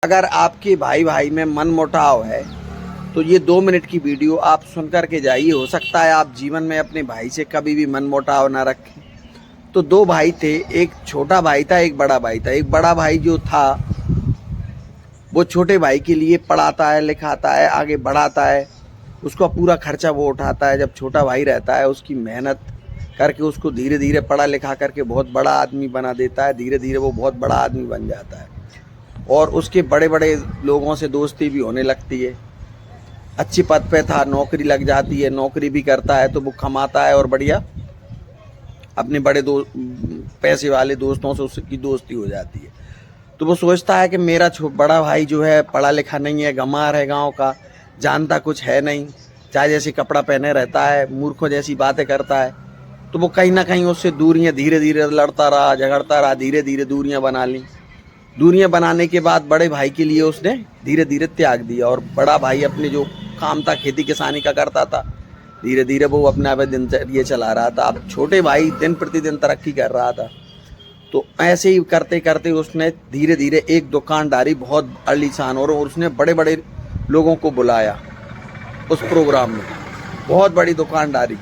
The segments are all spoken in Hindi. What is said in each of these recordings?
अगर आपके भाई भाई में मन मुटाव है तो ये 2 मिनट की वीडियो आप सुन कर के जाइए। हो सकता है आप जीवन में अपने भाई से कभी भी मन मुटाव ना रखें। तो 2 भाई थे, एक छोटा भाई था, एक बड़ा भाई था। एक बड़ा भाई जो था वो छोटे भाई के लिए पढ़ाता है, लिखाता है, आगे बढ़ाता है, उसका पूरा खर्चा वो उठाता है। जब छोटा भाई रहता है उसकी मेहनत करके उसको धीरे धीरे पढ़ा लिखा करके बहुत बड़ा आदमी बना देता है। धीरे धीरे वो बहुत बड़ा आदमी बन जाता है और उसके बड़े बड़े लोगों से दोस्ती भी होने लगती है। अच्छी पद पे था, नौकरी लग जाती है, नौकरी भी करता है तो वो कमाता है और बढ़िया अपने बड़े पैसे वाले दोस्तों से उसकी दोस्ती हो जाती है। तो वो सोचता है कि मेरा बड़ा भाई जो है पढ़ा लिखा नहीं है, गंवार है, गांव का, जानता कुछ है नहीं, चाहे जैसे कपड़ा पहने रहता है, मूर्खों जैसी बातें करता है। तो वो कहीं ना कहीं उससे दूरियां धीरे धीरे लड़ता रहा, झगड़ता रहा, धीरे धीरे दूरियां बना ली। दूरियां बनाने के बाद बड़े भाई के लिए उसने धीरे धीरे त्याग दिया और बड़ा भाई अपने जो काम था खेती किसानी का करता था, धीरे धीरे वो अपना दिनचर्या चला रहा था। अब छोटे भाई दिन प्रतिदिन तरक्की कर रहा था। तो ऐसे ही करते करते उसने धीरे धीरे एक दुकानदारी बहुत आलीशान और उसने बड़े बड़े लोगों को बुलाया उस प्रोग्राम में। बहुत बड़ी दुकानदारी,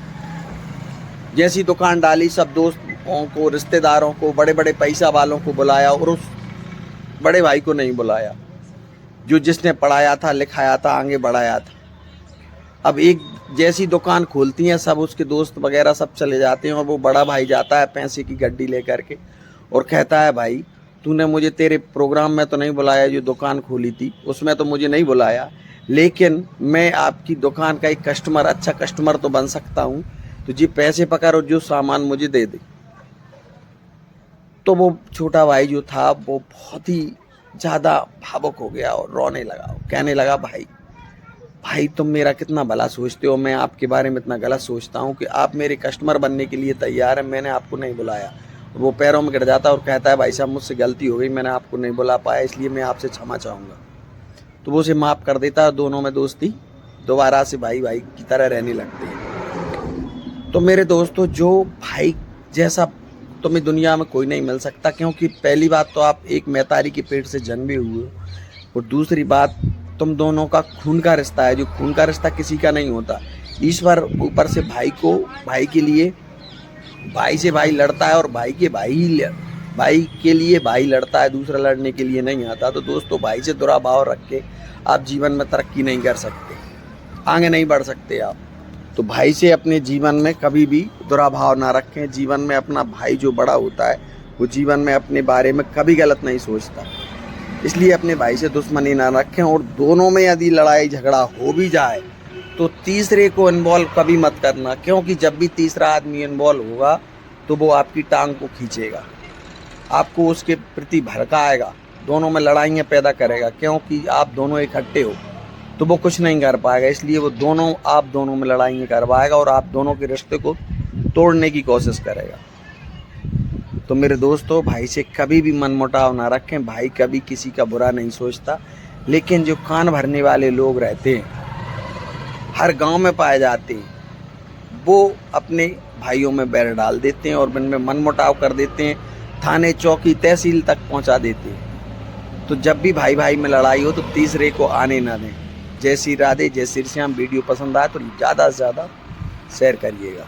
जैसी दुकान डाली सब दोस्तों को, रिश्तेदारों को, बड़े बड़े पैसा वालों को बुलाया और उस बड़े भाई को नहीं बुलाया जो जिसने पढ़ाया था, लिखाया था, आगे बढ़ाया था। अब एक जैसी दुकान खोलती हैं सब उसके दोस्त वगैरह सब चले जाते हैं और वो बड़ा भाई जाता है पैसे की गड्डी लेकर के और कहता है भाई तूने मुझे तेरे प्रोग्राम में तो नहीं बुलाया, जो दुकान खोली थी उसमें तो मुझे नहीं बुलाया, लेकिन मैं आपकी दुकान का एक कस्टमर, अच्छा कस्टमर तो बन सकता हूँ, तो जी पैसे पकड़ और जो सामान मुझे दे दे। तो वो छोटा भाई जो था वो बहुत ही ज़्यादा भावुक हो गया और रोने लगा, कहने लगा भाई भाई तुम मेरा कितना भला सोचते हो, मैं आपके बारे में इतना गलत सोचता हूँ कि आप मेरे कस्टमर बनने के लिए तैयार हैं, मैंने आपको नहीं बुलाया। वो पैरों में गिर जाता है और कहता है भाई साहब मुझसे गलती हो गई, मैंने आपको नहीं बुला पाया, इसलिए मैं आपसे क्षमा चाहूँगा। तो वो उसे माफ़ कर देता है, दोनों में दोस्ती दोबारा से भाई भाई की तरह रहने लगते हैं। तो मेरे दोस्तों, जो भाई जैसा तुम्हें दुनिया में कोई नहीं मिल सकता, क्योंकि पहली बात तो आप एक मैतारी के पेट से जन्मे हुए हो और दूसरी बात तुम दोनों का खून का रिश्ता है, जो खून का रिश्ता किसी का नहीं होता। ईश्वर ऊपर से भाई के लिए भाई से भाई लड़ता है और भाई के लिए भाई लड़ता है, दूसरा लड़ने के लिए नहीं आता। तो दोस्तों, भाई से दुराभाव रख के आप जीवन में तरक्की नहीं कर सकते, आगे नहीं बढ़ सकते आप। तो भाई से अपने जीवन में कभी भी दुराभाव ना रखें। जीवन में अपना भाई जो बड़ा होता है वो जीवन में अपने बारे में कभी गलत नहीं सोचता, इसलिए अपने भाई से दुश्मनी ना रखें। और दोनों में यदि लड़ाई झगड़ा हो भी जाए तो तीसरे को इन्वॉल्व कभी मत करना, क्योंकि जब भी तीसरा आदमी इन्वॉल्व होगा तो वो आपकी टांग को खींचेगा, आपको उसके प्रति भड़काएगा, दोनों में लड़ाइयाँ पैदा करेगा। क्योंकि आप दोनों इकट्ठे हो तो वो कुछ नहीं कर पाएगा, इसलिए वो आप दोनों में लड़ाइयाँ करवाएगा और आप दोनों के रिश्ते को तोड़ने की कोशिश करेगा। तो मेरे दोस्तों, भाई से कभी भी मनमुटाव ना रखें। भाई कभी किसी का बुरा नहीं सोचता, लेकिन जो कान भरने वाले लोग रहते हैं, हर गांव में पाए जाते हैं, वो अपने भाइयों में बैर डाल देते हैं और उनमें मनमुटाव कर देते हैं, थाने चौकी तहसील तक पहुंचा देते हैं। तो जब भी भाई भाई में लड़ाई हो तो तीसरे को आने ना दें। जय श्री राधे, जय श्री श्याम। वीडियो पसंद आए तो ज़्यादा से ज़्यादा शेयर करिएगा।